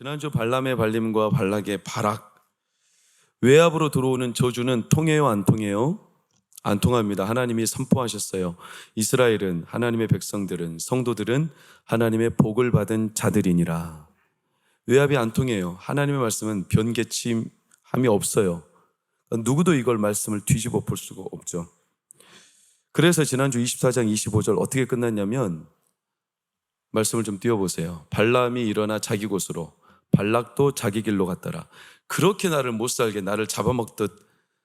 지난주 발람의 발림과 발락의 발악, 외압으로 들어오는 저주는 통해요, 안 통해요? 안 통합니다. 하나님이 선포하셨어요. 이스라엘은, 하나님의 백성들은, 성도들은 하나님의 복을 받은 자들이니라. 외압이 안 통해요. 하나님의 말씀은 변개침함이 없어요. 누구도 이걸 말씀을 뒤집어 볼 수가 없죠. 그래서 지난주 24장 25절 어떻게 끝났냐면, 말씀을 좀 띄워보세요. 발람이 일어나 자기 곳으로, 발락도 자기 길로 갔더라. 그렇게 나를 못 살게 나를 잡아먹듯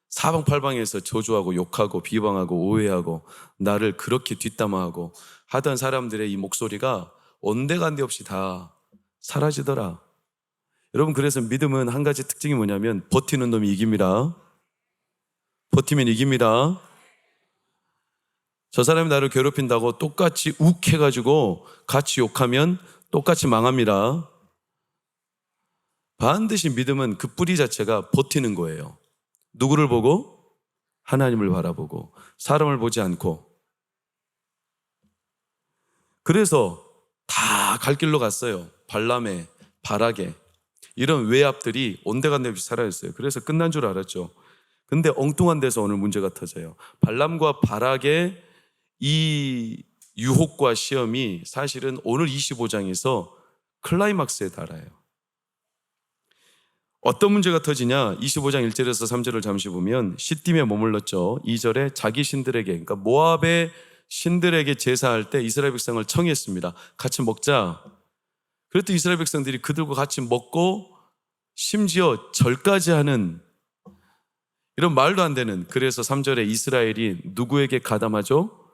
사방팔방에서 저주하고 욕하고 비방하고 오해하고 나를 그렇게 뒷담화하고 하던 사람들의 이 목소리가 온데간데 없이 다 사라지더라. 여러분, 그래서 믿음은 한 가지 특징이 뭐냐면 버티는 놈이 이깁니다. 버티면 이깁니다. 저 사람이 나를 괴롭힌다고 똑같이 욱해가지고 같이 욕하면 똑같이 망합니다. 반드시 믿음은 그 뿌리 자체가 버티는 거예요. 누구를 보고? 하나님을 바라보고 사람을 보지 않고. 그래서 다 갈 길로 갔어요. 발람에, 발악에 이런 외압들이 온데간데 없이 사라졌어요. 그래서 끝난 줄 알았죠. 근데 엉뚱한 데서 오늘 문제가 터져요. 발람과 발악의 이 유혹과 시험이 사실은 오늘 25장에서 클라이막스에 달아요. 어떤 문제가 터지냐? 25장 1절에서 3절을 잠시 보면 시딤에 머물렀죠. 2절에 자기 신들에게, 그러니까 모압의 신들에게 제사할 때 이스라엘 백성을 청했습니다. 같이 먹자. 그랬더니 이스라엘 백성들이 그들과 같이 먹고 심지어 절까지 하는 이런 말도 안 되는. 그래서 3절에 이스라엘이 누구에게 가담하죠?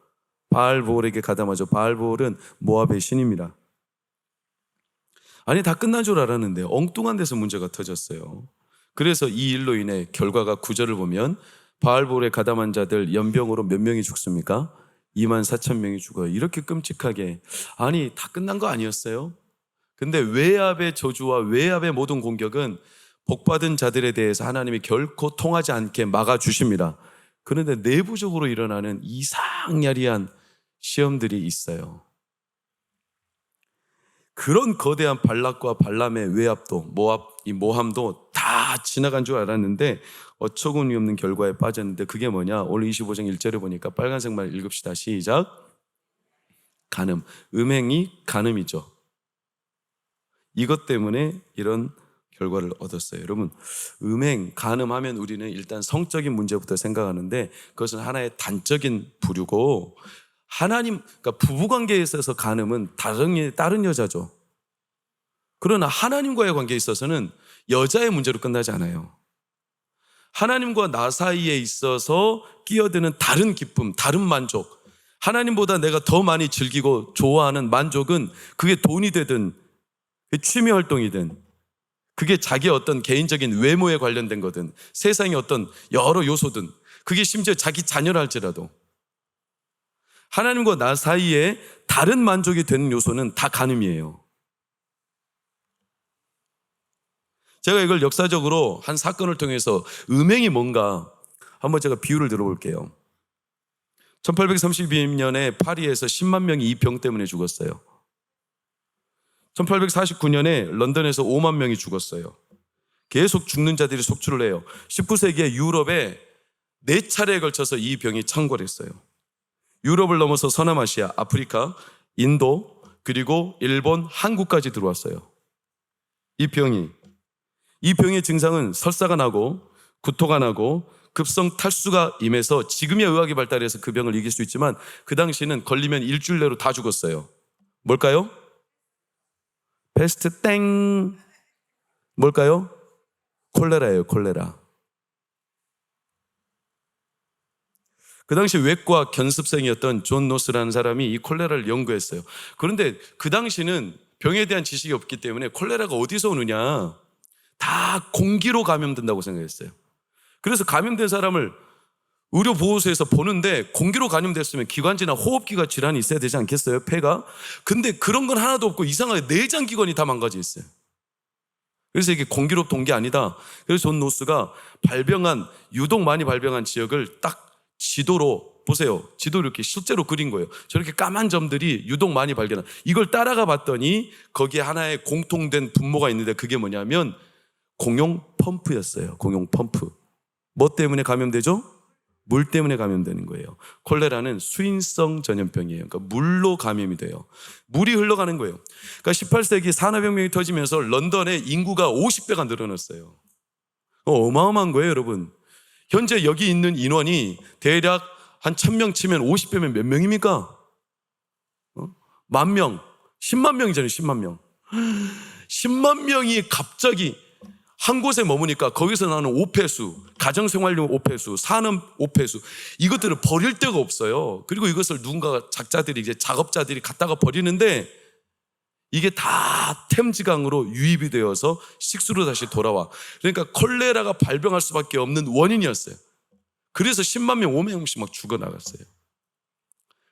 바알보올에게 가담하죠. 바알보올은 모압의 신입니다. 아니, 다 끝난 줄 알았는데 엉뚱한 데서 문제가 터졌어요. 그래서 이 일로 인해 결과가 9절을 보면 바알보올에 가담한 자들 연병으로 몇 명이 죽습니까? 24,000명이 죽어요. 이렇게 끔찍하게. 아니, 다 끝난 거 아니었어요? 근데 외압의 저주와 외압의 모든 공격은 복받은 자들에 대해서 하나님이 결코 통하지 않게 막아주십니다. 그런데 내부적으로 일어나는 이상야리한 시험들이 있어요. 그런 거대한 발락과 발람의 외압도, 모함도 다 지나간 줄 알았는데 어처구니 없는 결과에 빠졌는데 그게 뭐냐? 오늘 25장 1절에 보니까 빨간색만 읽읍시다. 시작. 간음. 음행이 간음이죠. 이것 때문에 이런 결과를 얻었어요. 여러분, 음행, 간음하면 우리는 일단 성적인 문제부터 생각하는데 그것은 하나의 단적인 부류고, 하나님, 그러니까 부부관계에 있어서 간음은 다른 여자죠. 그러나 하나님과의 관계에 있어서는 여자의 문제로 끝나지 않아요. 하나님과 나 사이에 있어서 끼어드는 다른 기쁨, 다른 만족, 하나님보다 내가 더 많이 즐기고 좋아하는 만족은 그게 돈이 되든 취미 활동이든 그게 자기의 어떤 개인적인 외모에 관련된 거든 세상의 어떤 여러 요소든 그게 심지어 자기 자녀라 할지라도 하나님과 나 사이에 다른 만족이 되는 요소는 다 간음이에요. 제가 이걸 역사적으로 한 사건을 통해서 음행이 뭔가 한번 제가 비유를 들어볼게요. 1832년에 파리에서 10만 명이 이 병 때문에 죽었어요. 1849년에 런던에서 5만 명이 죽었어요. 계속 죽는 자들이 속출을 해요. 19세기에 유럽에 4차례에 걸쳐서 이 병이 창궐했어요. 유럽을 넘어서 서남아시아, 아프리카, 인도, 그리고 일본, 한국까지 들어왔어요. 이 병의 증상은 설사가 나고 구토가 나고 급성 탈수가 임해서 지금의 의학이 발달해서 그 병을 이길 수 있지만 그 당시는 걸리면 일주일 내로 다 죽었어요. 뭘까요? 패스트 땡. 뭘까요? 콜레라예요, 콜레라. 그 당시 외과 견습생이었던 존 노스라는 사람이 이 콜레라를 연구했어요. 그런데 그 당시는 병에 대한 지식이 없기 때문에 콜레라가 어디서 오느냐, 다 공기로 감염된다고 생각했어요. 그래서 감염된 사람을 의료보호소에서 보는데 공기로 감염됐으면 기관지나 호흡기가 질환이 있어야 되지 않겠어요? 폐가. 근데 그런 건 하나도 없고 이상하게 내장기관이 다 망가져 있어요. 그래서 이게 공기로 온 게 아니다. 그래서 존 노스가 유독 많이 발병한 지역을 딱 지도로 보세요. 지도 이렇게 실제로 그린 거예요. 저렇게 까만 점들이 유독 많이 발견한. 이걸 따라가 봤더니 거기에 하나의 공통된 분모가 있는데 그게 뭐냐면 공용 펌프였어요. 공용 펌프. 뭐 때문에 감염되죠? 물 때문에 감염되는 거예요. 콜레라는 수인성 전염병이에요. 그러니까 물로 감염이 돼요. 물이 흘러가는 거예요. 그러니까 18세기 산업혁명이 터지면서 런던의 인구가 50배가 늘어났어요. 어마어마한 거예요, 여러분. 현재 여기 있는 인원이 대략 한 1000명 치면 50배면 몇 명입니까? 10,000명, 10만 명이잖아요. 10만 명. 10만 명이 갑자기 한 곳에 머무니까 거기서 나는 오폐수, 가정생활용 오폐수, 산업 오폐수, 이것들을 버릴 데가 없어요. 그리고 이것을 누군가 작자들이, 이제 작업자들이 갖다가 버리는데 이게 다 템즈강으로 유입이 되어서 식수로 다시 돌아와. 그러니까 콜레라가 발병할 수밖에 없는 원인이었어요. 그래서 10만 명, 5만 명씩 막 죽어나갔어요.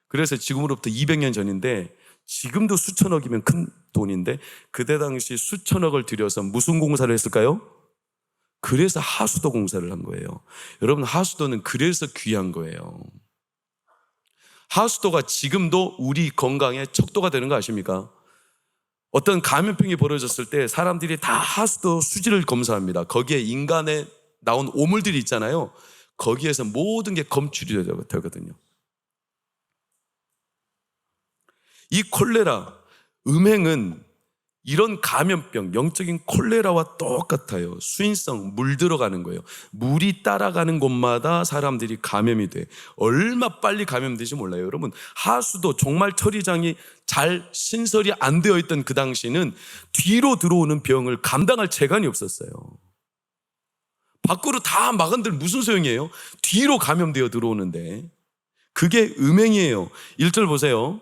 그래서 지금으로부터 200년 전인데 지금도 수천억이면 큰 돈인데 그때 당시 수천억을 들여서 무슨 공사를 했을까요? 그래서 하수도 공사를 한 거예요. 여러분, 하수도는 그래서 귀한 거예요. 하수도가 지금도 우리 건강에 척도가 되는 거 아십니까? 어떤 감염병이 벌어졌을 때 사람들이 다 하수도 수질을 검사합니다. 거기에 인간에 나온 오물들이 있잖아요. 거기에서 모든 게 검출이 되거든요. 이 콜레라, 음행은 이런 감염병, 영적인 콜레라와 똑같아요. 수인성, 물 들어가는 거예요. 물이 따라가는 곳마다 사람들이 감염이 돼. 얼마 빨리 감염되지 몰라요. 여러분, 하수도 종말 처리장이 잘 신설이 안 되어 있던 그 당시는 뒤로 들어오는 병을 감당할 재간이 없었어요. 밖으로 다 막은들 무슨 소용이에요? 뒤로 감염되어 들어오는데. 그게 음행이에요. 1절 보세요.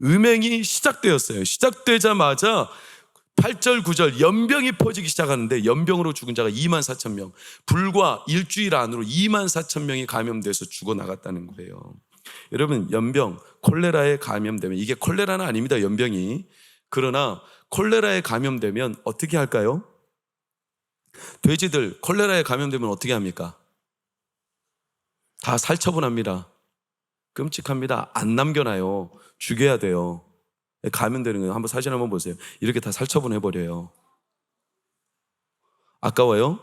음행이 시작되었어요. 시작되자마자 8절, 9절 연병이 퍼지기 시작하는데 연병으로 죽은 자가 24,000명. 불과 일주일 안으로 24,000명이 감염돼서 죽어나갔다는 거예요. 여러분, 연병, 콜레라에 감염되면, 이게 콜레라는 아닙니다, 연병이. 그러나 콜레라에 감염되면 어떻게 할까요? 돼지들 콜레라에 감염되면 어떻게 합니까? 다 살처분합니다. 끔찍합니다. 안 남겨놔요. 죽여야 돼요. 감염되는 거예요. 한번 사진 한번 보세요. 이렇게 다 살처분해버려요. 아까워요?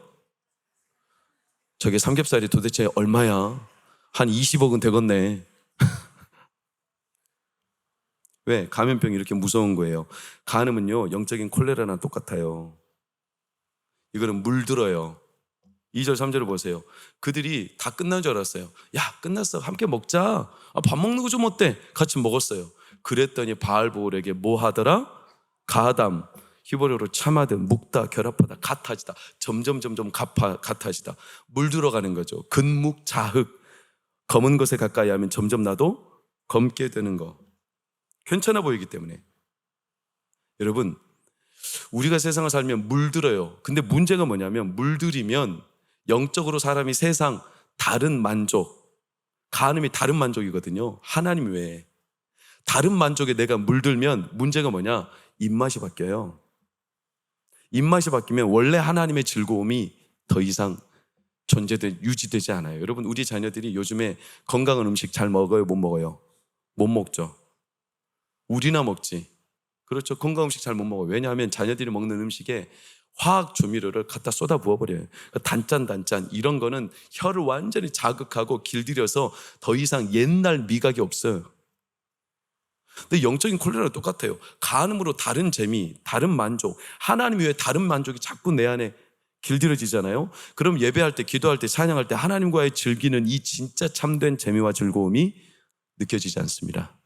저게 삼겹살이 도대체 얼마야? 한 20억은 되겠네. 왜? 감염병이 이렇게 무서운 거예요. 간음은요, 영적인 콜레라랑 똑같아요. 이거는 물들어요. 2절, 3절을 보세요. 그들이 다 끝난 줄 알았어요. 야, 끝났어. 함께 먹자. 밥 먹는 거 좀 어때? 같이 먹었어요. 그랬더니 바알보올에게 뭐 하더라? 가담, 히브리어로 참하듯, 묵다, 결합하다, 같아지다. 점점 같아지다. 물 들어가는 거죠. 근묵, 자흑. 검은 것에 가까이 하면 점점 나도 검게 되는 거. 괜찮아 보이기 때문에. 여러분, 우리가 세상을 살면 물들어요. 근데 문제가 뭐냐면 물들이면 영적으로 사람이 세상 다른 만족, 간음이 다른 만족이거든요. 하나님 외에. 다른 만족에 내가 물들면 문제가 뭐냐? 입맛이 바뀌어요. 입맛이 바뀌면 원래 하나님의 즐거움이 더 이상 유지되지 않아요. 여러분, 우리 자녀들이 요즘에 건강한 음식 잘 먹어요? 못 먹어요? 못 먹죠. 우리나 먹지. 그렇죠. 건강 음식 잘 못 먹어요. 왜냐하면 자녀들이 먹는 음식에 화학 조미료를 갖다 쏟아 부어버려요. 그러니까 단짠 이런 거는 혀를 완전히 자극하고 길들여서 더 이상 옛날 미각이 없어요. 근데 영적인 콜레라는 똑같아요. 간음으로 다른 재미, 다른 만족, 하나님 외에 다른 만족이 자꾸 내 안에 길들여지잖아요. 그럼 예배할 때, 기도할 때, 찬양할 때 하나님과의 즐기는 이 진짜 참된 재미와 즐거움이 느껴지지 않습니다.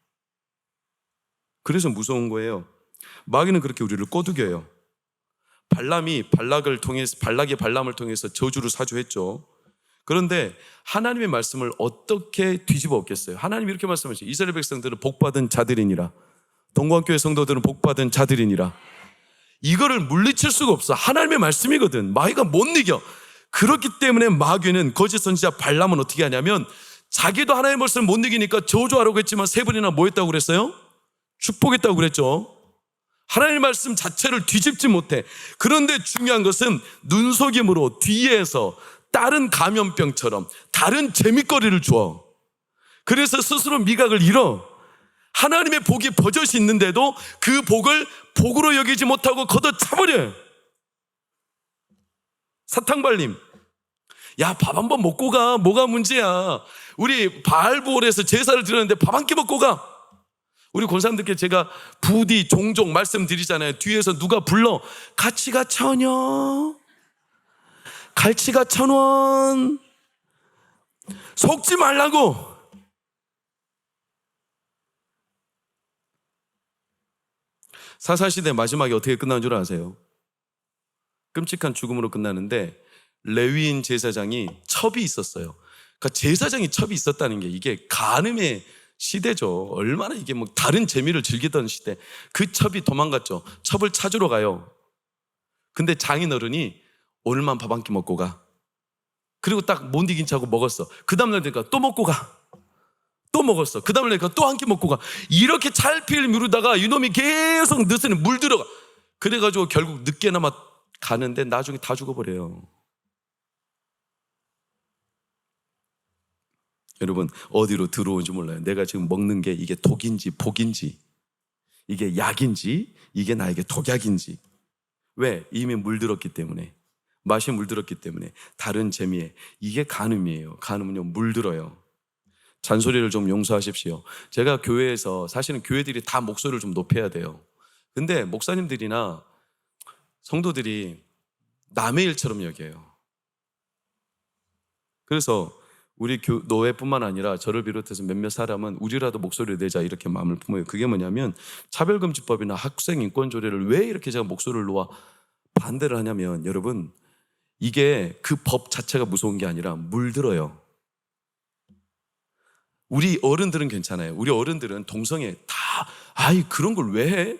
그래서 무서운 거예요. 마귀는 그렇게 우리를 꼬드겨요. 발락이 발람을 통해서 저주를 사주했죠. 그런데 하나님의 말씀을 어떻게 뒤집어 엎겠어요? 하나님이 이렇게 말씀하시죠. 이스라엘 백성들은 복받은 자들이니라. 동광교회 성도들은 복받은 자들이니라. 이거를 물리칠 수가 없어. 하나님의 말씀이거든. 마귀가 못 이겨. 그렇기 때문에 마귀는 거짓 선지자 발람은 어떻게 하냐면 자기도 하나님의 말씀을 못 이기니까 저주하라고 했지만 세 번이나 뭐 했다고 그랬어요? 축복했다고 그랬죠. 하나님의 말씀 자체를 뒤집지 못해. 그런데 중요한 것은 눈속임으로 뒤에서 다른 감염병처럼 다른 재밌거리를 줘. 그래서 스스로 미각을 잃어. 하나님의 복이 버젓이 있는데도 그 복을 복으로 여기지 못하고 걷어차버려요. 사탕발림, 야, 밥 한 번 먹고 가. 뭐가 문제야. 우리 바알보올에서 제사를 드렸는데 밥 한 끼 먹고 가. 우리 권사님들께 제가 부디 종종 말씀드리잖아요. 뒤에서 누가 불러, 가치가 1,000원, 갈치가 1,000원, 속지 말라고. 사사시대 마지막에 어떻게 끝난 줄 아세요? 끔찍한 죽음으로 끝나는데, 레위인 제사장이 첩이 있었어요. 그러니까 제사장이 첩이 있었다는 게 이게 간음의 시대죠. 얼마나 이게 뭐 다른 재미를 즐기던 시대. 그 첩이 도망갔죠. 첩을 찾으러 가요. 근데 장인어른이 오늘만 밥 한 끼 먹고 가. 그리고 딱 못 이긴 척하고 먹었어. 그 다음날 되니까 또 먹고 가. 또 먹었어. 그 다음날 되니까 또 한 끼 먹고 가. 이렇게 찰필 미루다가 이놈이 계속 늦으니 물들어가. 그래가지고 결국 늦게나마 가는데 나중에 다 죽어버려요. 여러분, 어디로 들어온지 몰라요. 내가 지금 먹는 게 이게 독인지 복인지, 이게 약인지, 이게 나에게 독약인지. 왜? 이미 물들었기 때문에, 맛이 물들었기 때문에, 다른 재미에. 이게 간음이에요. 간음은요, 물들어요. 잔소리를 좀 용서하십시오. 제가 교회에서, 사실은 교회들이 다 목소리를 좀 높여야 돼요. 근데 목사님들이나 성도들이 남의 일처럼 여겨요. 그래서 우리 노회뿐만 아니라 저를 비롯해서 몇몇 사람은 우리라도 목소리를 내자 이렇게 마음을 품어요. 그게 뭐냐면, 차별금지법이나 학생인권조례를 왜 이렇게 제가 목소리를 놓아 반대를 하냐면, 여러분, 이게 그 법 자체가 무서운 게 아니라 물들어요. 우리 어른들은 괜찮아요. 우리 어른들은 동성애 다, 아이 그런 걸 왜 해?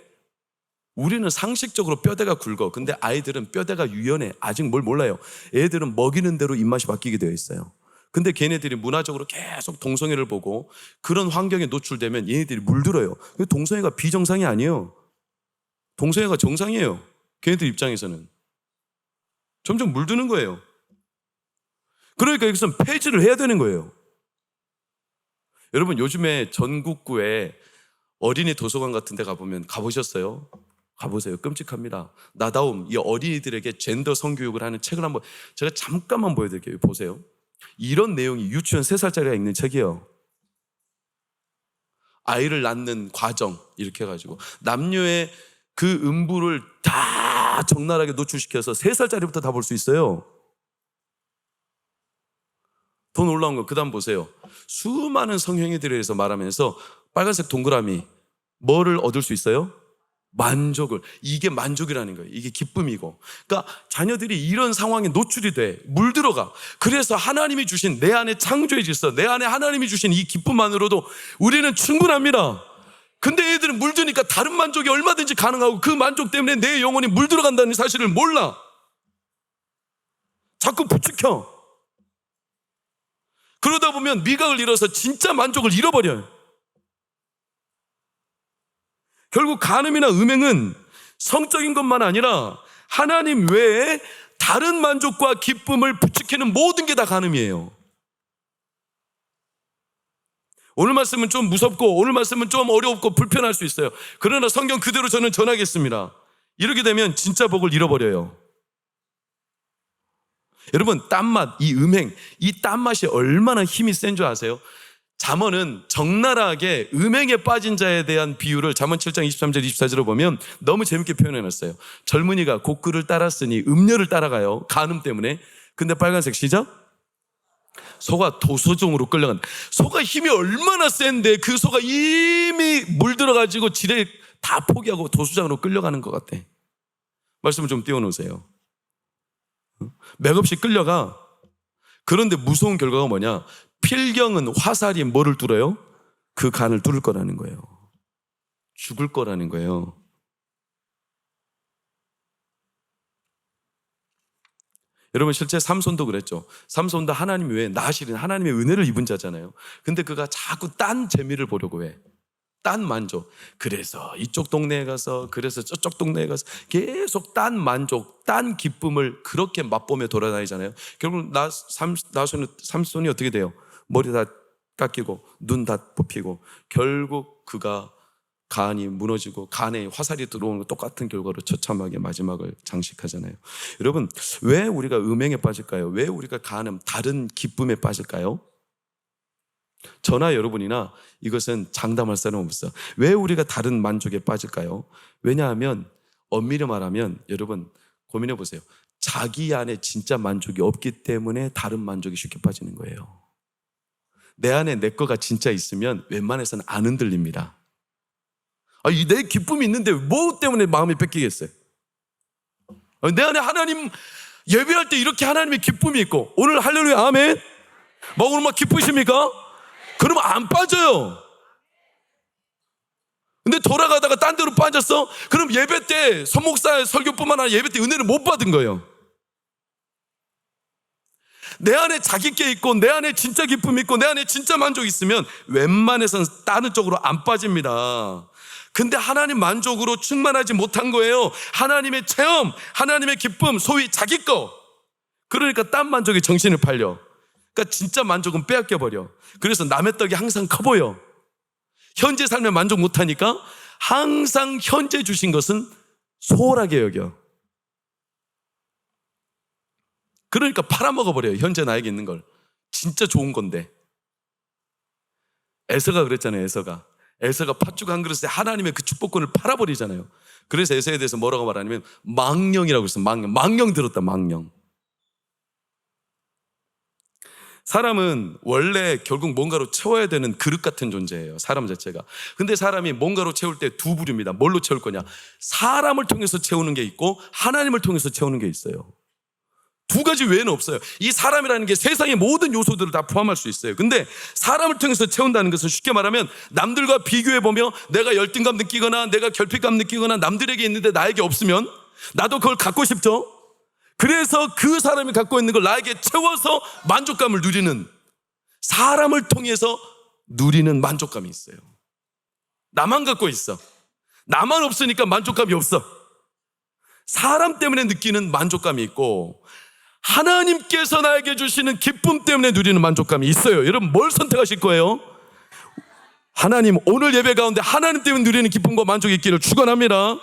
우리는 상식적으로 뼈대가 굵어. 근데 아이들은 뼈대가 유연해. 아직 뭘 몰라요. 애들은 먹이는 대로 입맛이 바뀌게 되어 있어요. 근데 걔네들이 문화적으로 계속 동성애를 보고 그런 환경에 노출되면 얘네들이 물들어요. 동성애가 비정상이 아니에요. 동성애가 정상이에요. 걔네들 입장에서는. 점점 물드는 거예요. 그러니까 여기서는 폐지를 해야 되는 거예요. 여러분, 요즘에 전국구에 어린이 도서관 같은 데 가보면, 가보셨어요? 가보세요. 끔찍합니다. 나다움, 이 어린이들에게 젠더 성교육을 하는 책을 한번 제가 잠깐만 보여드릴게요. 보세요. 이런 내용이 유치원 3살짜리가 읽는 책이에요. 아이를 낳는 과정 이렇게 해가지고 남녀의 그 음부를 다 적나라하게 노출시켜서 3살짜리부터 다 볼 수 있어요. 더 놀라운 건 그 다음 보세요. 수많은 성행위들에 대해서 말하면서 빨간색 동그라미, 뭐를 얻을 수 있어요? 만족을. 이게 만족이라는 거예요. 이게 기쁨이고. 그러니까 자녀들이 이런 상황에 노출이 돼, 물들어가. 그래서 하나님이 주신 내 안에 창조의 질서, 내 안에 하나님이 주신 이 기쁨만으로도 우리는 충분합니다. 근데 애들은 물드니까 다른 만족이 얼마든지 가능하고, 그 만족 때문에 내 영혼이 물들어간다는 사실을 몰라. 자꾸 부추겨. 그러다 보면 미각을 잃어서 진짜 만족을 잃어버려요. 결국 간음이나 음행은 성적인 것만 아니라 하나님 외에 다른 만족과 기쁨을 부추기는 모든 게 다 간음이에요. 오늘 말씀은 좀 무섭고, 오늘 말씀은 좀 어렵고 불편할 수 있어요. 그러나 성경 그대로 저는 전하겠습니다. 이렇게 되면 진짜 복을 잃어버려요. 여러분, 딴맛, 이 음행, 이 딴맛이 얼마나 힘이 센 줄 아세요? 잠언은 적나라하게 음행에 빠진 자에 대한 비유를 잠언 7장 23절 24절로 보면 너무 재밌게 표현해놨어요. 젊은이가 곡글을 따랐으니 음녀를 따라가요. 간음 때문에. 근데 빨간색 시작? 소가 도소종으로 끌려간. 소가 힘이 얼마나 센데 그 소가 이미 물들어가지고 지레 다 포기하고 도수장으로 끌려가는 것 같아. 말씀을 좀 띄워놓으세요. 맥없이 끌려가. 그런데 무서운 결과가 뭐냐? 필경은 화살이 뭐를 뚫어요? 그 간을 뚫을 거라는 거예요. 죽을 거라는 거예요. 여러분, 실제 삼손도 그랬죠. 삼손도 하나님 외에 나실은 하나님의 은혜를 입은 자잖아요. 근데 그가 자꾸 딴 재미를 보려고 해. 딴 만족. 그래서 이쪽 동네에 가서, 그래서 저쪽 동네에 가서 계속 딴 만족, 딴 기쁨을 그렇게 맛보며 돌아다니잖아요. 결국 삼손이 어떻게 돼요? 머리 다 깎이고 눈 다 뽑히고 결국 그가 간이 무너지고 간에 화살이 들어오는 것 똑같은 결과로 처참하게 마지막을 장식하잖아요. 여러분, 왜 우리가 음행에 빠질까요? 왜 우리가 가는 다른 기쁨에 빠질까요? 저나 여러분이나 이것은 장담할 사람은 없어. 왜 우리가 다른 만족에 빠질까요? 왜냐하면 엄밀히 말하면 여러분 고민해 보세요. 자기 안에 진짜 만족이 없기 때문에 다른 만족이 쉽게 빠지는 거예요. 내 안에 내 거가 진짜 있으면 웬만해서는 안 흔들립니다. 내 기쁨이 있는데 뭐 때문에 마음이 뺏기겠어요? 내 안에 하나님 예배할 때 이렇게 하나님의 기쁨이 있고 오늘 할렐루야 아멘 오늘 막 기쁘십니까? 그러면 안 빠져요. 근데 돌아가다가 딴 데로 빠졌어? 그럼 예배 때 선목사의 설교뿐만 아니라 예배 때 은혜를 못 받은 거예요. 내 안에 자기께 있고 내 안에 진짜 기쁨이 있고 내 안에 진짜 만족이 있으면 웬만해서는 다른 쪽으로 안 빠집니다. 근데 하나님 만족으로 충만하지 못한 거예요. 하나님의 체험, 하나님의 기쁨, 소위 자기 거. 그러니까 딴 만족에 정신을 팔려. 그러니까 진짜 만족은 빼앗겨버려. 그래서 남의 떡이 항상 커 보여. 현재 삶에 만족 못하니까 항상 현재 주신 것은 소홀하게 여겨. 그러니까 팔아먹어버려요. 현재 나에게 있는 걸. 진짜 좋은 건데. 에서가 그랬잖아요. 에서가 팥죽 한 그릇에 하나님의 그 축복권을 팔아버리잖아요. 그래서 에서에 대해서 뭐라고 말하냐면 망령이라고 했어요. 망령 들었다. 망령. 사람은 원래 결국 뭔가로 채워야 되는 그릇 같은 존재예요. 사람 자체가. 근데 사람이 뭔가로 채울 때 두 부류입니다. 뭘로 채울 거냐? 사람을 통해서 채우는 게 있고 하나님을 통해서 채우는 게 있어요. 두 가지 외에는 없어요. 이 사람이라는 게 세상의 모든 요소들을 다 포함할 수 있어요. 근데 사람을 통해서 채운다는 것은 쉽게 말하면 남들과 비교해보며 내가 열등감 느끼거나 내가 결핍감 느끼거나 남들에게 있는데 나에게 없으면 나도 그걸 갖고 싶죠. 그래서 그 사람이 갖고 있는 걸 나에게 채워서 만족감을 누리는, 사람을 통해서 누리는 만족감이 있어요. 나만 갖고 있어. 나만 없으니까 만족감이 없어. 사람 때문에 느끼는 만족감이 있고 하나님께서 나에게 주시는 기쁨 때문에 누리는 만족감이 있어요. 여러분 뭘 선택하실 거예요? 하나님, 오늘 예배 가운데 하나님 때문에 누리는 기쁨과 만족이 있기를 축원합니다.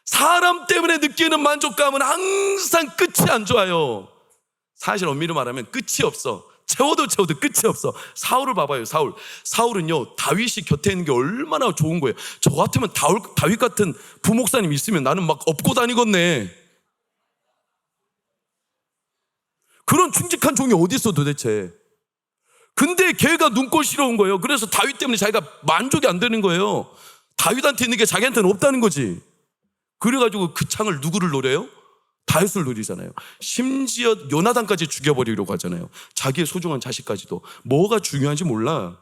사람 때문에 느끼는 만족감은 항상 끝이 안 좋아요. 사실 엄밀히 말하면 끝이 없어. 채워도 끝이 없어. 사울을 봐봐요. 사울은요 다윗이 곁에 있는 게 얼마나 좋은 거예요. 저 같으면 다윗 같은 부목사님 있으면 나는 막 업고 다니겠네. 그런 충직한 종이 어디 있어 도대체. 근데 걔가 눈꼴시러운 거예요. 그래서 다윗 때문에 자기가 만족이 안 되는 거예요. 다윗한테 있는 게 자기한테는 없다는 거지. 그래가지고 그 창을 누구를 노려요? 다윗을 노리잖아요. 심지어 요나단까지 죽여버리려고 하잖아요. 자기의 소중한 자식까지도. 뭐가 중요한지 몰라.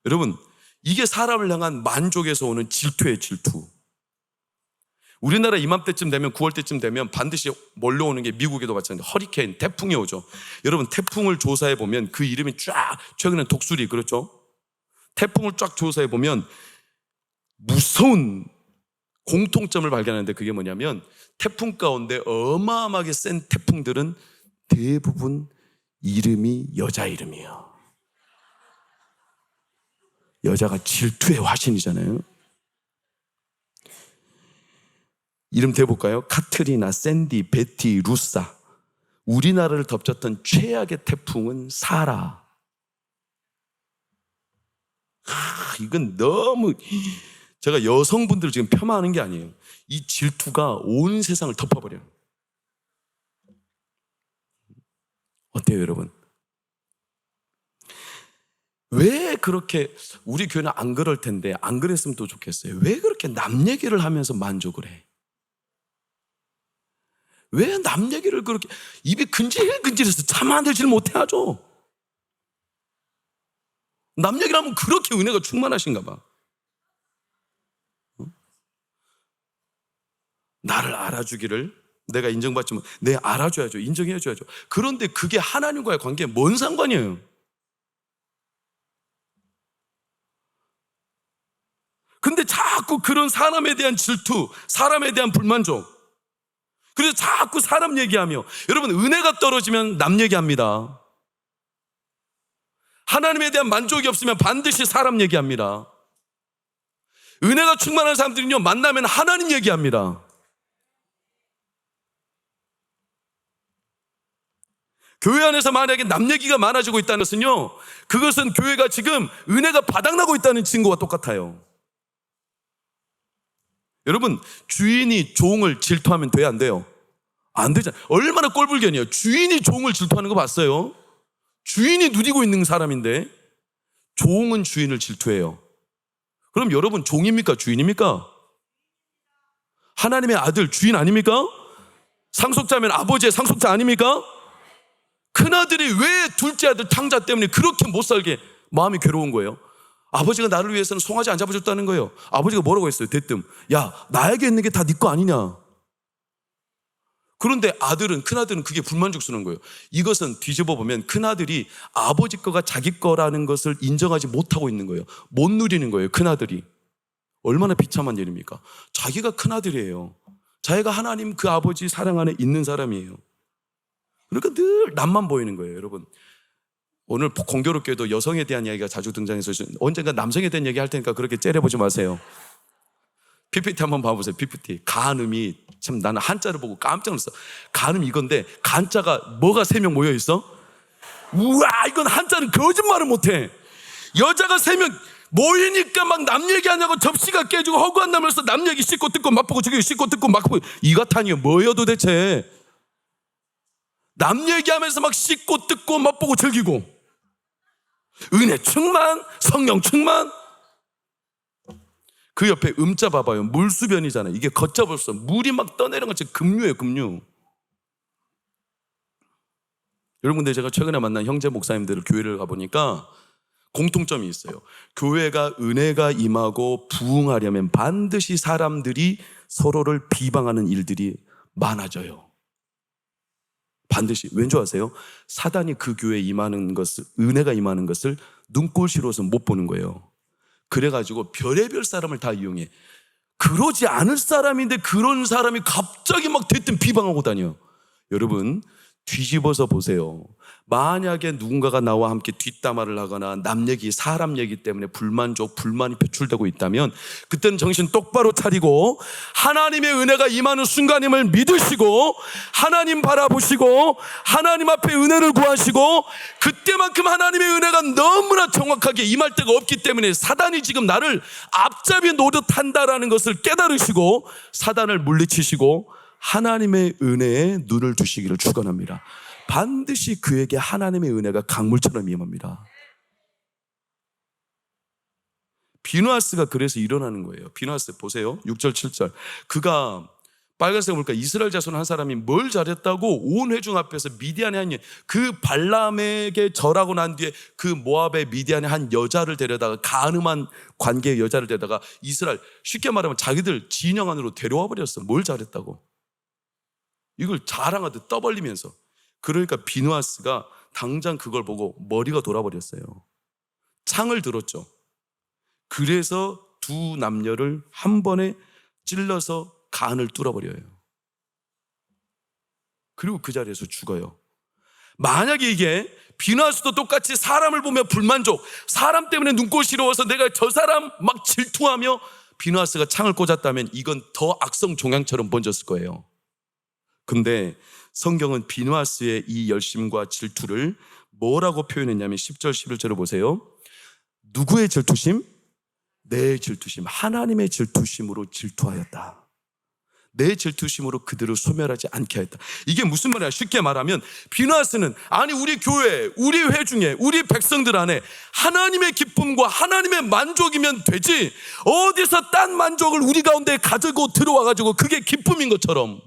여러분, 이게 사람을 향한 만족에서 오는 질투예요. 질투. 우리나라 이맘때쯤 되면 9월 때쯤 되면 반드시 몰려오는 게 미국에도 마찬가지인데 허리케인, 태풍이 오죠. 여러분 태풍을 조사해 보면 그 이름이 쫙, 최근에 독수리 그렇죠? 태풍을 쫙 조사해 보면 무서운 공통점을 발견하는데 그게 뭐냐면 태풍 가운데 어마어마하게 센 태풍들은 대부분 이름이 여자 이름이에요. 여자가 질투의 화신이잖아요. 이름 대볼까요? 카트리나, 샌디, 베티, 루사. 우리나라를 덮쳤던 최악의 태풍은 사라. 이건 너무, 제가 여성분들을 지금 폄하하는 게 아니에요. 이 질투가 온 세상을 덮어버려요. 어때요, 여러분? 왜 그렇게, 우리 교회는 안 그럴 텐데 안 그랬으면 또 좋겠어요. 왜 그렇게 남 얘기를 하면서 만족을 해? 왜 남 얘기를 그렇게 입이 근질근질해서 참 안 되질 못해 하죠? 남 얘기를 하면 그렇게 은혜가 충만하신가 봐. 나를 알아주기를 내가 인정받지 못, 내 알아줘야죠. 인정해줘야죠. 그런데 그게 하나님과의 관계에 뭔 상관이에요? 근데 자꾸 그런 사람에 대한 질투, 사람에 대한 불만족, 그래서 자꾸 사람 얘기하며, 여러분 은혜가 떨어지면 남 얘기합니다. 하나님에 대한 만족이 없으면 반드시 사람 얘기합니다. 은혜가 충만한 사람들은요, 만나면 하나님 얘기합니다. 교회 안에서 만약에 남 얘기가 많아지고 있다는 것은요, 그것은 교회가 지금 은혜가 바닥나고 있다는 증거와 똑같아요. 여러분, 주인이 종을 질투하면 돼요, 안 돼요? 안 되잖아요. 얼마나 꼴불견이에요. 주인이 종을 질투하는 거 봤어요? 주인이 누리고 있는 사람인데 종은 주인을 질투해요. 그럼 여러분, 종입니까? 주인입니까? 하나님의 아들 주인 아닙니까? 상속자면 아버지의 상속자 아닙니까? 큰아들이 왜 둘째 아들 탕자 때문에 그렇게 못 살게 마음이 괴로운 거예요? 아버지가 나를 위해서는 송아지 안 잡아줬다는 거예요. 아버지가 뭐라고 했어요? 대뜸, 야, 나에게 있는 게 다 네 거 아니냐? 그런데 큰아들은 그게 불만족스러운 거예요. 이것은 뒤집어 보면 큰아들이 아버지 거가 자기 거라는 것을 인정하지 못하고 있는 거예요. 못 누리는 거예요, 큰아들이. 얼마나 비참한 일입니까? 자기가 큰아들이에요. 자기가 하나님 그 아버지 사랑 안에 있는 사람이에요. 그러니까 늘 남만 보이는 거예요, 여러분. 오늘 공교롭게도 여성에 대한 이야기가 자주 등장해서 언젠가 남성에 대한 얘기 할 테니까 그렇게 째려보지 마세요. PPT 한번 봐보세요. PPT. 간음이 참 나는 한자를 보고 깜짝 놀랐어. 간음 이건데 간자가 뭐가 3명 모여 있어? 우와, 이건 한자는 거짓말을 못해. 여자가 3명 모이니까 막 남 얘기하냐고 접시가 깨지고 허구한 남면서 남 얘기 씻고 뜯고 맛보고 저기 씻고 뜯고 맛보고 이 같아니 뭐예요 도대체? 남 얘기하면서 막 씻고 뜯고 맛보고 즐기고 은혜 충만, 성령 충만. 그 옆에 음자 봐봐요. 물수변이잖아요. 이게 걷잡을수 없어. 물이 막 떠내려는 것이 급류예요, 급류. 여러분들, 제가 최근에 만난 형제 목사님들을 교회를 가보니까 공통점이 있어요. 교회가 은혜가 임하고 부흥하려면 반드시 사람들이 서로를 비방하는 일들이 많아져요. 반드시. 왠 줄 아세요? 사단이 그 교회에 임하는 것을, 은혜가 임하는 것을 눈꼴시로서 못 보는 거예요. 그래가지고 별의별 사람을 다 이용해. 그러지 않을 사람인데 그런 사람이 갑자기 막 대뜸 비방하고 다녀. 여러분, 뒤집어서 보세요. 만약에 누군가가 나와 함께 뒷담화를 하거나 남 얘기, 사람 얘기 때문에 불만이 표출되고 있다면 그때는 정신 똑바로 차리고 하나님의 은혜가 임하는 순간임을 믿으시고 하나님 바라보시고 하나님 앞에 은혜를 구하시고 그때만큼 하나님의 은혜가 너무나 정확하게 임할 때가 없기 때문에 사단이 지금 나를 앞잡이 노릇한다라는 것을 깨달으시고 사단을 물리치시고 하나님의 은혜에 눈을 두시기를 축원합니다. 반드시 그에게 하나님의 은혜가 강물처럼 임합니다. 비누아스가 그래서 일어나는 거예요. 비누아스 보세요. 6절 7절. 그가 빨간색 보니까 이스라엘 자손 한 사람이 뭘 잘했다고 온 회중 앞에서 미디안의 그 발람에게 절하고 난 뒤에 그 모압의 미디안의 한 여자를 데려다가 간음한 관계의 여자를 데려다가 이스라엘, 쉽게 말하면 자기들 진영 안으로 데려와 버렸어. 뭘 잘했다고. 이걸 자랑하듯 떠벌리면서. 그러니까 비누아스가 당장 그걸 보고 머리가 돌아버렸어요. 창을 들었죠. 그래서 두 남녀를 한 번에 찔러서 간을 뚫어버려요. 그리고 그 자리에서 죽어요. 만약에 이게 비누아스도 똑같이 사람을 보며 불만족, 사람 때문에 눈꼴시러워서 내가 저 사람 막 질투하며 비누아스가 창을 꽂았다면 이건 더 악성 종양처럼 번졌을 거예요. 근데 성경은 비누아스의 이 열심과 질투를 뭐라고 표현했냐면 10절 11절을 보세요. 누구의 질투심? 내 질투심, 하나님의 질투심으로 질투하였다. 내 질투심으로 그들을 소멸하지 않게 하였다. 이게 무슨 말이야? 쉽게 말하면 비누아스는 아니 우리 교회, 우리 회중에, 우리 백성들 안에 하나님의 기쁨과 하나님의 만족이면 되지 어디서 딴 만족을 우리 가운데 가지고 들어와가지고 그게 기쁨인 것처럼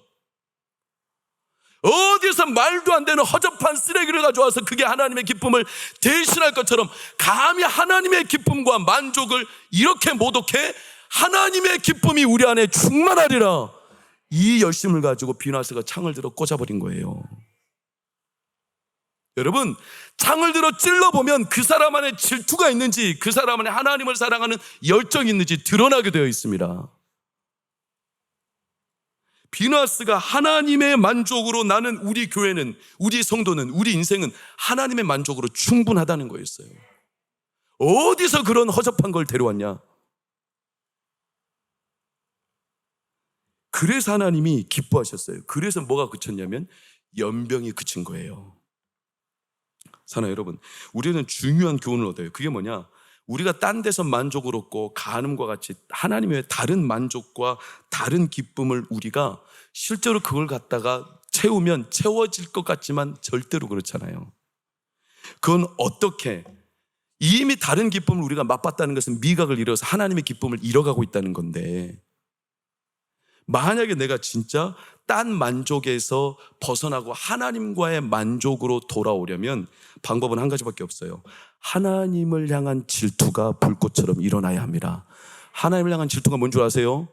어디서 말도 안 되는 허접한 쓰레기를 가져와서 그게 하나님의 기쁨을 대신할 것처럼 감히 하나님의 기쁨과 만족을 이렇게 모독해 하나님의 기쁨이 우리 안에 충만하리라. 이 열심을 가지고 비누아스가 창을 들어 꽂아버린 거예요. 여러분, 창을 들어 찔러보면 그 사람 안에 질투가 있는지 그 사람 안에 하나님을 사랑하는 열정이 있는지 드러나게 되어 있습니다. 비누아스가 하나님의 만족으로 나는 우리 교회는, 우리 성도는, 우리 인생은 하나님의 만족으로 충분하다는 거였어요. 어디서 그런 허접한 걸 데려왔냐? 그래서 하나님이 기뻐하셨어요. 그래서 뭐가 그쳤냐면 연병이 그친 거예요. 사랑하는 여러분, 우리는 중요한 교훈을 얻어요. 그게 뭐냐? 우리가 딴 데서 만족을 얻고 간음과 같이 하나님의 다른 만족과 다른 기쁨을 우리가 실제로 그걸 갖다가 채우면 채워질 것 같지만 절대로 그렇잖아요. 그건 어떻게? 이미 다른 기쁨을 우리가 맛봤다는 것은 미각을 잃어서 하나님의 기쁨을 잃어가고 있다는 건데, 만약에 내가 진짜 딴 만족에서 벗어나고 하나님과의 만족으로 돌아오려면 방법은 한 가지밖에 없어요. 하나님을 향한 질투가 불꽃처럼 일어나야 합니다. 하나님을 향한 질투가 뭔 줄 아세요?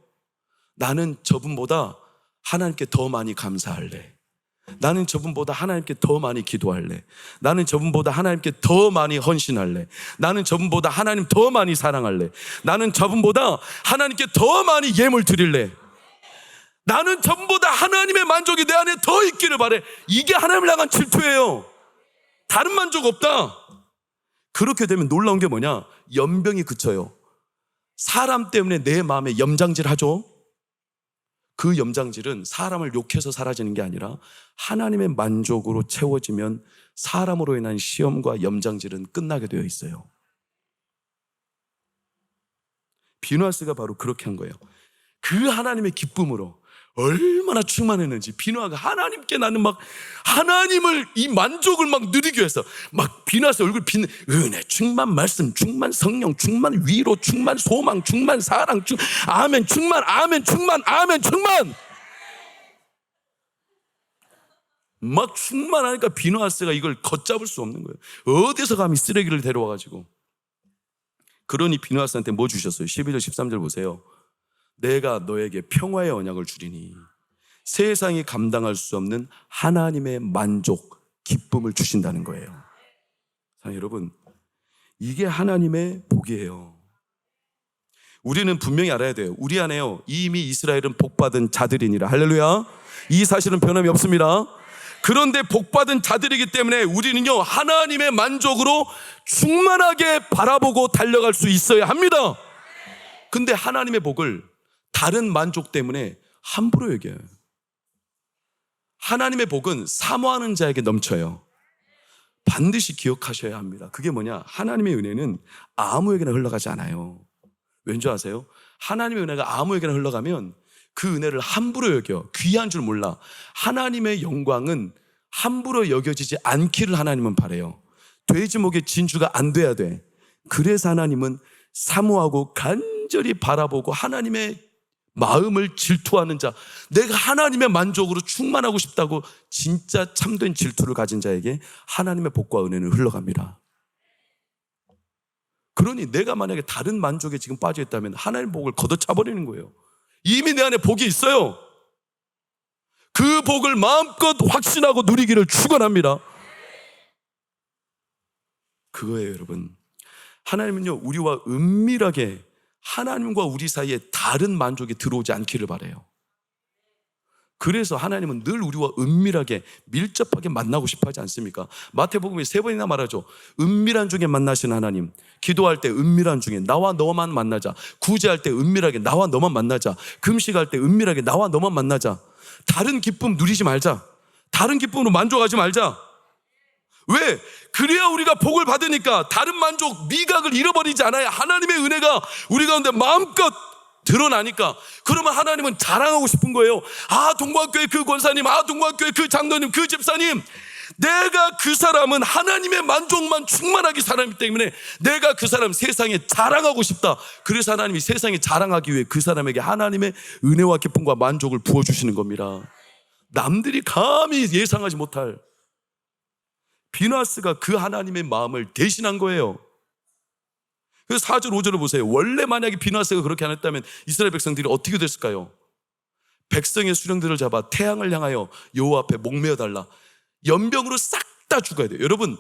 나는 저분보다 하나님께 더 많이 감사할래. 나는 저분보다 하나님께 더 많이 기도할래. 나는 저분보다 하나님께 더 많이 헌신할래. 나는 저분보다 하나님 더 많이 사랑할래. 나는 저분보다 하나님께 더 많이 예물 드릴래. 나는 저분보다 하나님의 만족이 내 안에 더 있기를 바래. 이게 하나님을 향한 질투예요. 다른 만족 없다. 그렇게 되면 놀라운 게 뭐냐? 연병이 그쳐요. 사람 때문에 내 마음에 염장질 하죠. 그 염장질은 사람을 욕해서 사라지는 게 아니라 하나님의 만족으로 채워지면 사람으로 인한 시험과 염장질은 끝나게 되어 있어요. 비누아스가 바로 그렇게 한 거예요. 그 하나님의 기쁨으로 얼마나 충만했는지. 비누아가 하나님께 나는 막 하나님을 이 만족을 막 누리기 위해서 막 비누아스 얼굴 빛는 은혜 충만, 말씀 충만, 성령 충만, 위로 충만, 소망 충만, 사랑 충만, 아멘 충만, 아멘 충만, 아멘 충만. 막 충만하니까 비누아스가 이걸 걷잡을 수 없는 거예요. 어디서 감히 쓰레기를 데려와가지고. 그러니 비누아스한테 뭐 주셨어요? 12절 13절 보세요. 내가 너에게 평화의 언약을 주리니 세상이 감당할 수 없는 하나님의 만족, 기쁨을 주신다는 거예요. 자, 여러분, 이게 하나님의 복이에요. 우리는 분명히 알아야 돼요. 우리 안에요, 이미 이스라엘은 복받은 자들이니라. 할렐루야. 이 사실은 변함이 없습니다. 그런데 복받은 자들이기 때문에 우리는요, 하나님의 만족으로 충만하게 바라보고 달려갈 수 있어야 합니다. 근데 하나님의 복을 다른 만족 때문에 함부로 여겨요. 하나님의 복은 사모하는 자에게 넘쳐요. 반드시 기억하셔야 합니다. 그게 뭐냐? 하나님의 은혜는 아무에게나 흘러가지 않아요. 왠지 아세요? 하나님의 은혜가 아무에게나 흘러가면 그 은혜를 함부로 여겨. 귀한 줄 몰라. 하나님의 영광은 함부로 여겨지지 않기를 하나님은 바라요. 돼지 목에 진주가 안 돼야 돼. 그래서 하나님은 사모하고 간절히 바라보고 하나님의 마음을 질투하는 자, 내가 하나님의 만족으로 충만하고 싶다고 진짜 참된 질투를 가진 자에게 하나님의 복과 은혜는 흘러갑니다. 그러니 내가 만약에 다른 만족에 지금 빠져 있다면 하나님의 복을 걷어차버리는 거예요. 이미 내 안에 복이 있어요. 그 복을 마음껏 확신하고 누리기를 축원합니다. 그거예요, 여러분. 하나님은요, 우리와 은밀하게 하나님과 우리 사이에 다른 만족이 들어오지 않기를 바라요. 그래서 하나님은 늘 우리와 은밀하게 밀접하게 만나고 싶어 하지 않습니까? 마태복음에 3번이나 말하죠. 은밀한 중에 만나신 하나님. 기도할 때 은밀한 중에 나와 너만 만나자. 구제할 때 은밀하게 나와 너만 만나자. 금식할 때 은밀하게 나와 너만 만나자. 다른 기쁨 누리지 말자. 다른 기쁨으로 만족하지 말자. 왜? 그래야 우리가 복을 받으니까 다른 만족, 미각을 잃어버리지 않아야 하나님의 은혜가 우리 가운데 마음껏 드러나니까. 그러면 하나님은 자랑하고 싶은 거예요. 아, 동광교회 그 권사님, 아, 동광교회 그 장로님, 그 집사님, 내가 그 사람은 하나님의 만족만 충만하기 사람이기 때문에 내가 그 사람 세상에 자랑하고 싶다. 그래서 하나님이 세상에 자랑하기 위해 그 사람에게 하나님의 은혜와 기쁨과 만족을 부어주시는 겁니다. 남들이 감히 예상하지 못할. 비누아스가 그 하나님의 마음을 대신한 거예요. 그래서 4절 5절을 보세요. 원래 만약에 비누아스가 그렇게 안 했다면 이스라엘 백성들이 어떻게 됐을까요? 백성의 수령들을 잡아 태양을 향하여 여호와 앞에 목매어 달라. 연병으로 싹 다 죽어야 돼요. 여러분,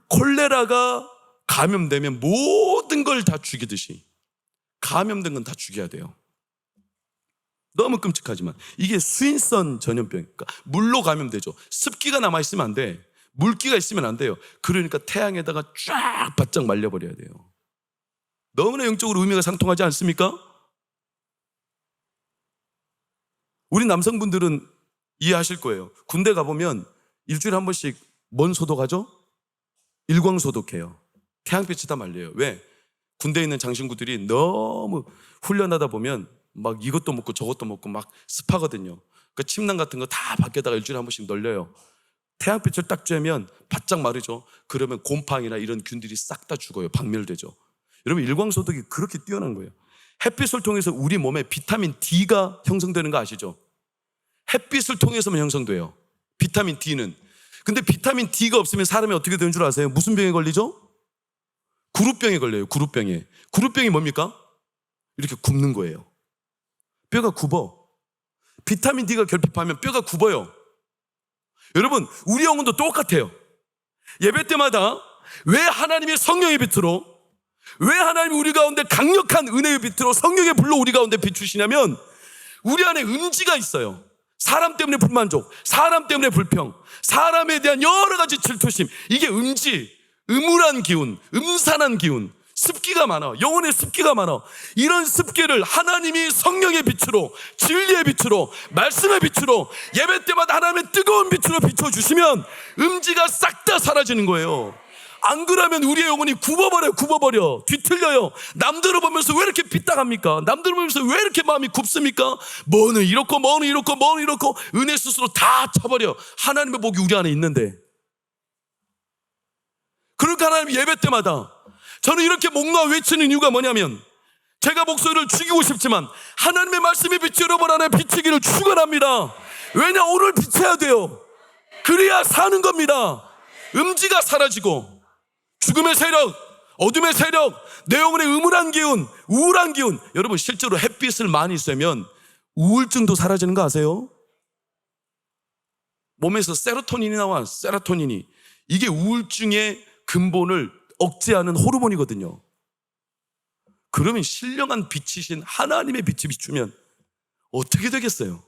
콜레라가 감염되면 모든 걸 다 죽이듯이 감염된 건 다 죽여야 돼요. 너무 끔찍하지만 이게 수인성 전염병이니까 물로 감염되죠. 습기가 남아있으면 안 돼. 물기가 있으면 안 돼요. 그러니까 태양에다가 쫙 바짝 말려버려야 돼요. 너무나 영적으로 의미가 상통하지 않습니까? 우리 남성분들은 이해하실 거예요. 군대 가보면 일주일에 한 번씩 뭔 소독하죠? 일광소독해요. 태양빛에다 말려요. 왜? 군대에 있는 장신구들이 너무 훈련하다 보면 막 이것도 먹고 저것도 먹고 막 습하거든요. 그 침낭 같은 거 다 밖에다가 일주일에 한 번씩 널려요. 태양빛을 딱 쬐면 바짝 마르죠. 그러면 곰팡이나 이런 균들이 싹 다 죽어요. 박멸되죠. 여러분, 일광소독이 그렇게 뛰어난 거예요. 햇빛을 통해서 우리 몸에 비타민 D가 형성되는 거 아시죠? 햇빛을 통해서만 형성돼요. 비타민 D는. 근데 비타민 D가 없으면 사람이 어떻게 되는 줄 아세요? 무슨 병에 걸리죠? 구루병에 걸려요. 구루병에. 구루병이 뭡니까? 이렇게 굽는 거예요. 뼈가 굽어. 비타민 D가 결핍하면 뼈가 굽어요. 여러분, 우리 영혼도 똑같아요. 예배 때마다 왜 하나님의 성령의 빛으로, 왜 하나님이 우리 가운데 강력한 은혜의 빛으로 성령의 불로 우리 가운데 비추시냐면, 우리 안에 음지가 있어요. 사람 때문에 불만족, 사람 때문에 불평, 사람에 대한 여러 가지 질투심, 이게 음지, 음울한 기운, 음산한 기운, 습기가 많아. 영혼에 습기가 많아. 이런 습기를 하나님이 성령의 빛으로, 진리의 빛으로, 말씀의 빛으로, 예배 때마다 하나님의 뜨거운 빛으로 비춰주시면 음지가 싹 다 사라지는 거예요. 안 그러면 우리의 영혼이 굽어버려. 뒤틀려요. 남들을 보면서 왜 이렇게 삐딱합니까? 남들을 보면서 왜 이렇게 마음이 굽습니까? 뭐는 이렇고 은혜 스스로 다 쳐버려. 하나님의 복이 우리 안에 있는데. 그러니까 하나님 예배 때마다 저는 이렇게 목놓아 외치는 이유가 뭐냐면, 제가 목소리를 죽이고 싶지만 하나님의 말씀이 빛이 여러분 안에 비치기를 축원합니다. 왜냐, 오늘 비쳐야 돼요. 그래야 사는 겁니다. 음지가 사라지고 죽음의 세력, 어둠의 세력, 내 영혼의 음울한 기운, 우울한 기운. 여러분, 실제로 햇빛을 많이 쐬면 우울증도 사라지는 거 아세요? 몸에서 세로토닌이 나와. 세로토닌이, 이게 우울증의 근본을 억제하는 호르몬이거든요. 그러면 신령한 빛이신 하나님의 빛이 비추면 어떻게 되겠어요?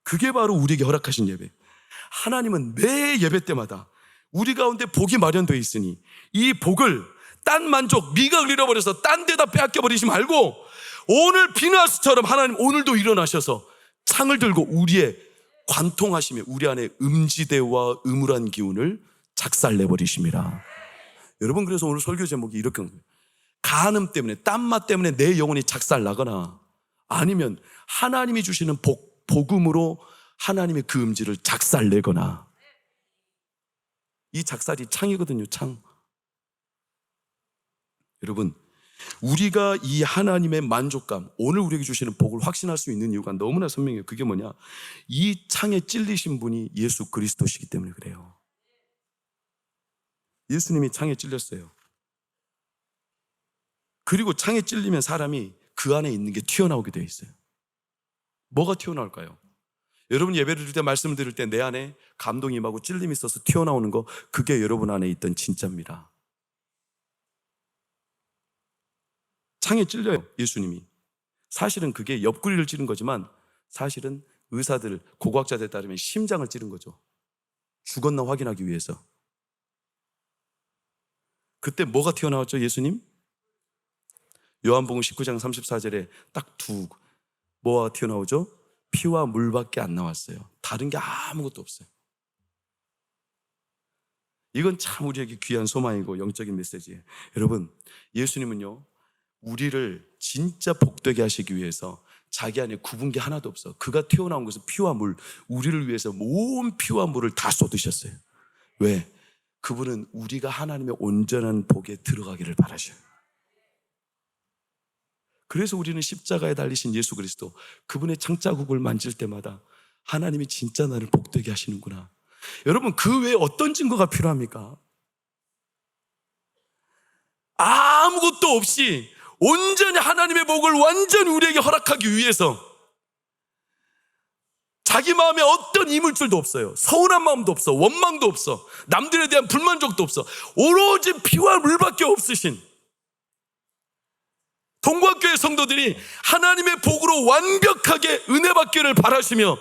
그게 바로 우리에게 허락하신 예배. 하나님은 매 예배 때마다 우리 가운데 복이 마련되어 있으니 이 복을 딴 만족, 미각을 잃어버려서 딴 데다 빼앗겨버리지 말고, 오늘 비나스처럼 하나님 오늘도 일어나셔서 창을 들고 우리의 관통하시며 우리 안에 음지대와 음울한 기운을 작살내버리십니다. 여러분, 그래서 오늘 설교 제목이 이렇게 한 거예요. 간음 때문에, 땀맛 때문에 내 영혼이 작살나거나, 아니면 하나님이 주시는 복음으로 하나님의 그 음지를 작살내거나. 이 작살이 창이거든요. 창. 여러분, 우리가 이 하나님의 만족감, 오늘 우리에게 주시는 복을 확신할 수 있는 이유가 너무나 선명해요. 그게 뭐냐, 이 창에 찔리신 분이 예수 그리스도시기 때문에 그래요. 예수님이 창에 찔렸어요. 그리고 창에 찔리면 사람이 그 안에 있는 게 튀어나오게 되어 있어요. 뭐가 튀어나올까요? 여러분, 예배를 드릴 때, 말씀을 드릴 때 내 안에 감동이 임하고 찔림이 있어서 튀어나오는 거, 그게 여러분 안에 있던 진짜입니다. 창에 찔려요, 예수님이. 사실은 그게 옆구리를 찌른 거지만 사실은 의사들, 고고학자들에 따르면 심장을 찌른 거죠. 죽었나 확인하기 위해서. 그때 뭐가 튀어나왔죠, 예수님? 요한복음 19장 34절에 딱 뭐가 튀어나오죠? 피와 물밖에 안 나왔어요. 다른 게 아무것도 없어요. 이건 참 우리에게 귀한 소망이고 영적인 메시지예요. 여러분, 예수님은요, 우리를 진짜 복되게 하시기 위해서 자기 안에 굽은 게 하나도 없어. 그가 튀어나온 것은 피와 물, 우리를 위해서 온 피와 물을 다 쏟으셨어요. 왜? 그분은 우리가 하나님의 온전한 복에 들어가기를 바라셔요. 그래서 우리는 십자가에 달리신 예수 그리스도, 그분의 창자국을 만질 때마다 하나님이 진짜 나를 복되게 하시는구나. 여러분, 그 외에 어떤 증거가 필요합니까? 아무것도 없이 온전히 하나님의 복을 완전히 우리에게 허락하기 위해서 자기 마음에 어떤 이물질도 없어요. 서운한 마음도 없어. 원망도 없어. 남들에 대한 불만족도 없어. 오로지 피와 물밖에 없으신 동관교회 성도들이 하나님의 복으로 완벽하게 은혜 받기를 바라시며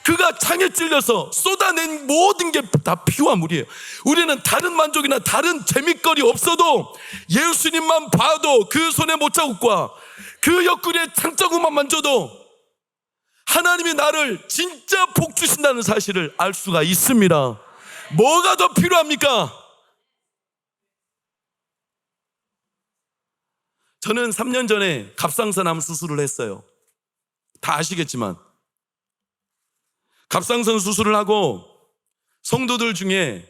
그가 창에 찔려서 쏟아낸 모든 게 다 피와 물이에요. 우리는 다른 만족이나 다른 재밌거리 없어도 예수님만 봐도 그 손의 못자국과 그 옆구리의 창자국만 만져도 하나님이 나를 진짜 복 주신다는 사실을 알 수가 있습니다. 뭐가 더 필요합니까? 저는 3년 전에 갑상선암 수술을 했어요. 다 아시겠지만 갑상선 수술을 하고 성도들 중에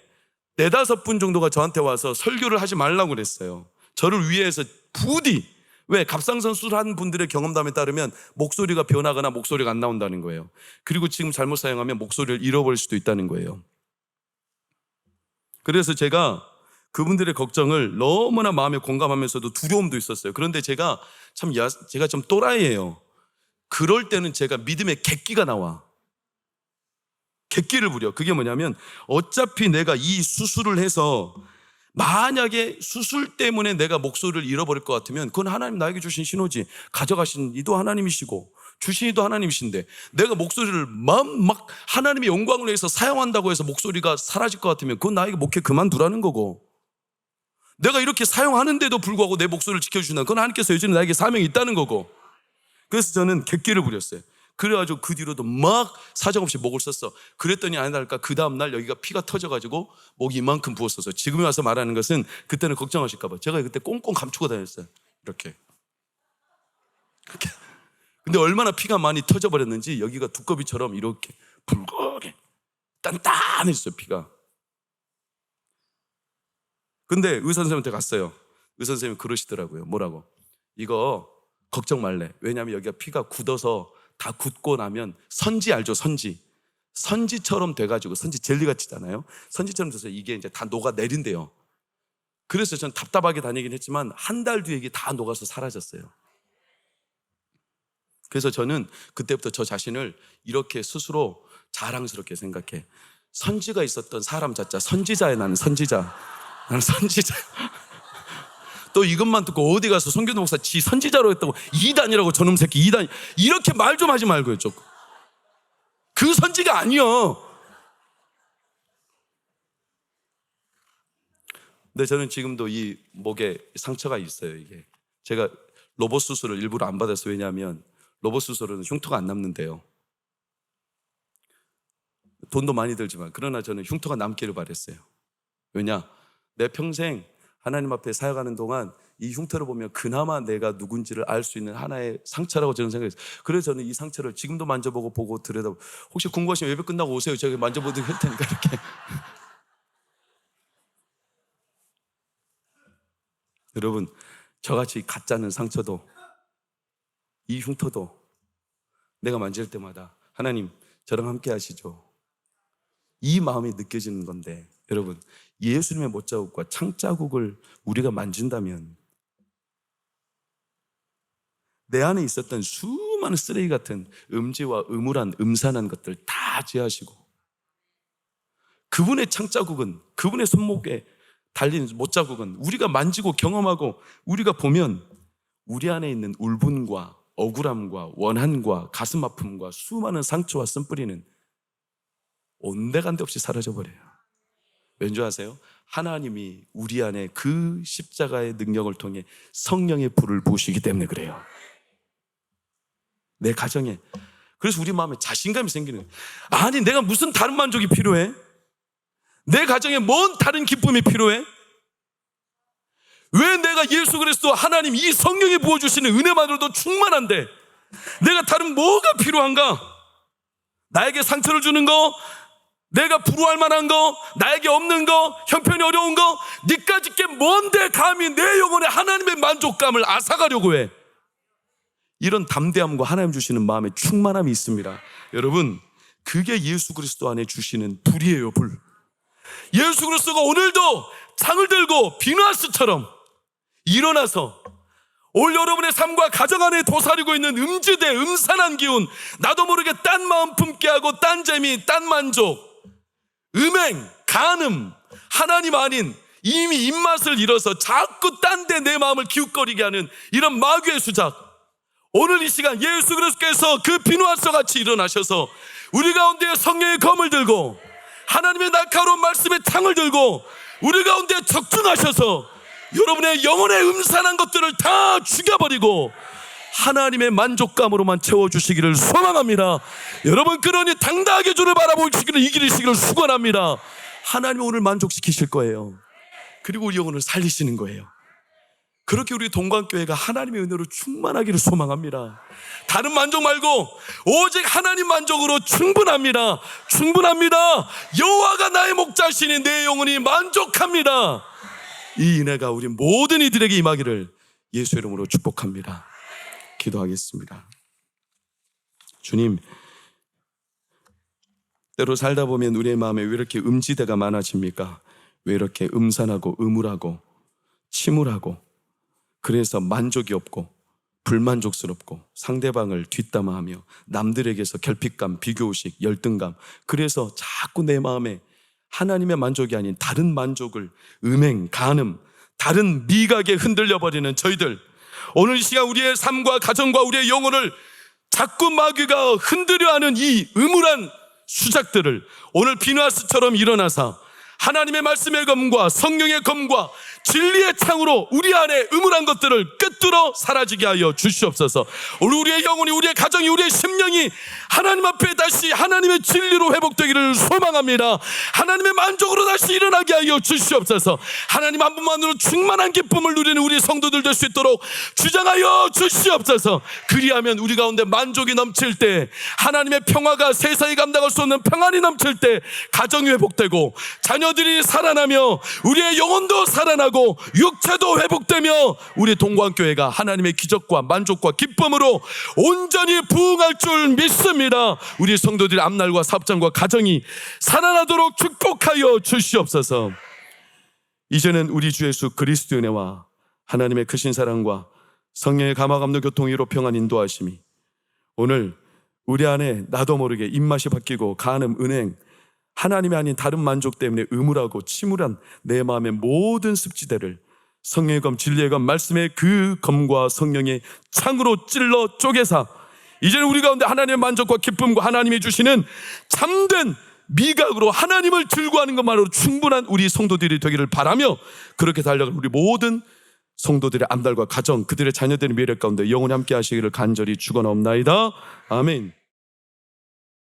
4-5분 정도가 저한테 와서 설교를 하지 말라고 그랬어요. 저를 위해서 부디, 왜? 갑상선 수술한 분들의 경험담에 따르면 목소리가 변하거나 목소리가 안 나온다는 거예요. 그리고 지금 잘못 사용하면 목소리를 잃어버릴 수도 있다는 거예요. 그래서 제가 그분들의 걱정을 너무나 마음에 공감하면서도 두려움도 있었어요. 그런데 제가 좀 또라이예요. 그럴 때는 제가 믿음의 객기가 나와. 객기를 부려. 그게 뭐냐면 어차피 내가 이 수술을 해서 만약에 수술 때문에 내가 목소리를 잃어버릴 것 같으면 그건 하나님 나에게 주신 신호지. 가져가신 이도 하나님이시고 주신 이도 하나님이신데 내가 목소리를 막 하나님의 영광을 위해서 사용한다고 해서 목소리가 사라질 것 같으면 그건 나에게 목회 그만두라는 거고, 내가 이렇게 사용하는데도 불구하고 내 목소리를 지켜주신다면 그건 하나님께서 여전히 나에게 사명이 있다는 거고. 그래서 저는 객기를 부렸어요. 그래가지고 그 뒤로도 막 사정없이 목을 썼어. 그랬더니 아니다 할까 그 다음날 여기가 피가 터져가지고 목이 이만큼 부었었어요. 지금에 와서 말하는 것은 그때는 걱정하실까 봐 제가 그때 꽁꽁 감추고 다녔어요. 이렇게. 근데 얼마나 피가 많이 터져버렸는지 여기가 두꺼비처럼 이렇게 붉게 단단해졌어요, 피가. 근데 의사 선생님한테 갔어요. 의사 선생님이 그러시더라고요. 뭐라고? 이거 걱정 말래. 왜냐하면 여기가 피가 굳어서 다 굳고 나면 선지 알죠? 선지처럼 돼가지고, 선지 젤리같이잖아요. 선지처럼 돼서 이게 이제 다 녹아내린대요. 그래서 전 답답하게 다니긴 했지만 한 달 뒤에 이게 다 녹아서 사라졌어요. 그래서 저는 그때부터 저 자신을 이렇게 스스로 자랑스럽게 생각해. 선지가 있었던 사람 자자, 선지자에 나는 선지자. 또 이것만 듣고 어디 가서 송교도 목사 지 선지자로 했다고 이단이라고 저놈 새끼 이단 이렇게 말 좀 하지 말고요. 조금. 그 선지가 아니요. 근데 저는 지금도 이 목에 상처가 있어요. 이게 제가 로봇 수술을 일부러 안 받았어요. 왜냐하면 로봇 수술은 흉터가 안 남는데요. 돈도 많이 들지만 그러나 저는 흉터가 남기를 바랬어요. 왜냐? 내 평생 하나님 앞에 사역하는 동안 이 흉터를 보면 그나마 내가 누군지를 알 수 있는 하나의 상처라고 저는 생각했어요. 그래서 저는 이 상처를 지금도 만져보고 보고 들여다보고, 혹시 궁금하시면 예배 끝나고 오세요. 제가 만져보도록 할 테니까 이렇게. 여러분, 저같이 가짜는 상처도 이 흉터도 내가 만질 때마다 하나님 저랑 함께 하시죠. 이 마음이 느껴지는 건데, 여러분, 예수님의 못자국과 창자국을 우리가 만진다면 내 안에 있었던 수많은 쓰레기 같은 음지와 음울한 음산한 것들 다 제하시고, 그분의 창자국은, 그분의 손목에 달린 못자국은 우리가 만지고 경험하고 우리가 보면 우리 안에 있는 울분과 억울함과 원한과 가슴 아픔과 수많은 상처와 쓴뿌리는 온데간데 없이 사라져버려요. 왠지 아세요? 하나님이 우리 안에 그 십자가의 능력을 통해 성령의 불을 부으시기 때문에 그래요. 내 가정에. 그래서 우리 마음에 자신감이 생기는 거예요. 아니 내가 무슨 다른 만족이 필요해? 내 가정에 뭔 다른 기쁨이 필요해? 왜 내가 예수 그리스도 하나님 이 성령이 부어주시는 은혜만으로도 충만한데 내가 다른 뭐가 필요한가? 나에게 상처를 주는 거, 내가 부러워할 만한 거, 나에게 없는 거, 형편이 어려운 거, 니까짓 게 뭔데 감히 내 영혼에 하나님의 만족감을 앗아가려고 해? 이런 담대함과 하나님 주시는 마음의 충만함이 있습니다. 여러분, 그게 예수 그리스도 안에 주시는 불이에요, 불. 예수 그리스도가 오늘도 창을 들고 비누하스처럼 일어나서 올 여러분의 삶과 가정 안에 도사리고 있는 음지대, 음산한 기운, 나도 모르게 딴 마음 품게 하고 딴 재미, 딴 만족, 음행, 간음, 하나님 아닌 이미 입맛을 잃어서 자꾸 딴 데 내 마음을 기웃거리게 하는 이런 마귀의 수작, 오늘 이 시간 예수 그리스도께서 그 비누하스 같이 일어나셔서 우리 가운데 성령의 검을 들고 하나님의 날카로운 말씀의 창을 들고 우리 가운데 적중하셔서 여러분의 영혼의 음산한 것들을 다 죽여버리고 하나님의 만족감으로만 채워주시기를 소망합니다. 여러분, 그러니 당당하게 주를 바라보시기를 이기시기를 축원합니다. 하나님 오늘 만족시키실 거예요. 그리고 우리 영혼을 살리시는 거예요. 그렇게 우리 동관교회가 하나님의 은혜로 충만하기를 소망합니다. 다른 만족 말고 오직 하나님 만족으로 충분합니다. 충분합니다. 여호와가 나의 목자시니 내 영혼이 만족합니다. 이 은혜가 우리 모든 이들에게 임하기를 예수 이름으로 축복합니다. 기도하겠습니다. 주님, 때로 살다 보면 우리의 마음에 왜 이렇게 음지대가 많아집니까? 왜 이렇게 음산하고 음울하고 침울하고, 그래서 만족이 없고 불만족스럽고 상대방을 뒷담화하며 남들에게서 결핍감, 비교의식, 열등감, 그래서 자꾸 내 마음에 하나님의 만족이 아닌 다른 만족을 음행, 간음, 다른 미각에 흔들려버리는 저희들, 오늘 이 시간 우리의 삶과 가정과 우리의 영혼을 자꾸 마귀가 흔들려 하는 이 음울한 수작들을 오늘 비누아스처럼 일어나서 하나님의 말씀의 검과 성령의 검과 진리의 창으로 우리 안에 음울한 것들을 꿰뚫어 사라지게 하여 주시옵소서. 오늘 우리의 영혼이, 우리의 가정이, 우리의 심령이 하나님 앞에 다시 하나님의 진리로 회복되기를 소망합니다. 하나님의 만족으로 다시 일어나게 하여 주시옵소서. 하나님 한 분만으로 충만한 기쁨을 누리는 우리 성도들 될 수 있도록 주장하여 주시옵소서. 그리하면 우리 가운데 만족이 넘칠 때, 하나님의 평화가 세상이 감당할 수 없는 평안이 넘칠 때 가정이 회복되고 자녀들이 살아나며 우리의 영혼도 살아나고 육체도 회복되며 우리 동관교회가 하나님의 기적과 만족과 기쁨으로 온전히 부흥할 줄 믿습니다. 우리 성도들의 앞날과 사업장과 가정이 살아나도록 축복하여 주시옵소서. 이제는 우리 주 예수 그리스도의 은혜와 하나님의 크신 사랑과 성령의 감화감동 교통위로 평안 인도하심이 오늘 우리 안에 나도 모르게 입맛이 바뀌고 간음, 은행, 하나님이 아닌 다른 만족 때문에 음울하고 침울한 내 마음의 모든 습지대를 성령의 검, 진리의 검, 말씀의 그 검과 성령의 창으로 찔러 쪼개사 이제는 우리 가운데 하나님의 만족과 기쁨과 하나님이 주시는 참된 미각으로 하나님을 즐거워하는 것만으로 충분한 우리 성도들이 되기를 바라며, 그렇게 달려갈 우리 모든 성도들의 앞날과 가정, 그들의 자녀들의 미래 가운데 영원히 함께 하시기를 간절히 축원하옵나이다. 아멘.